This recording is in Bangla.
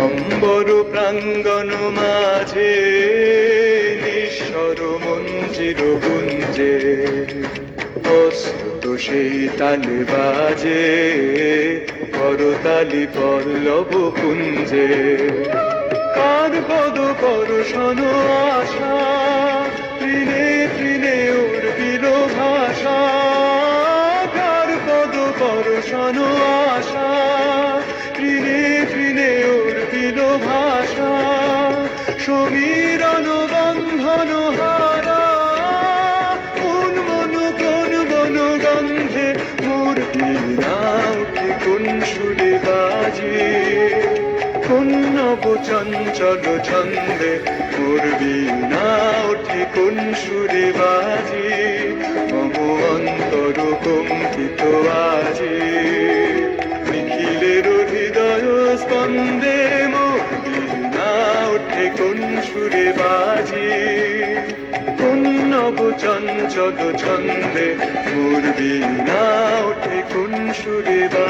অম্বর প্রাঙ্গণ মাঝে নিঃস্বর মঞ্জির গুঞ্জে প্রস্তুত সেই তালে বাজে করতালি পল্লব কুঞ্জে কার পদ পরশন আশা তৃণে তৃণে উর্বিল ভাষা কার পদ পরশন আশা তৃণে তৃণে উর্বিল ভাষা সমীরণ বন্ধন হারা কোন মন কোন বন গন্ধে মূর্তি না উঠে কোন সুরে বাজে কোন নব চঞ্চল ছন্দে মূর্তি না উঠে কোন সুরে বাজে মম অন্তর কম্পিত আজি নিখিলের হৃদয় স্পন্দে মূর্তি না উঠে কোন সুরে বাজে কোন নব চঞ্চল ছন্দে মূর্তি না উঠে কোন সুরে বাজে।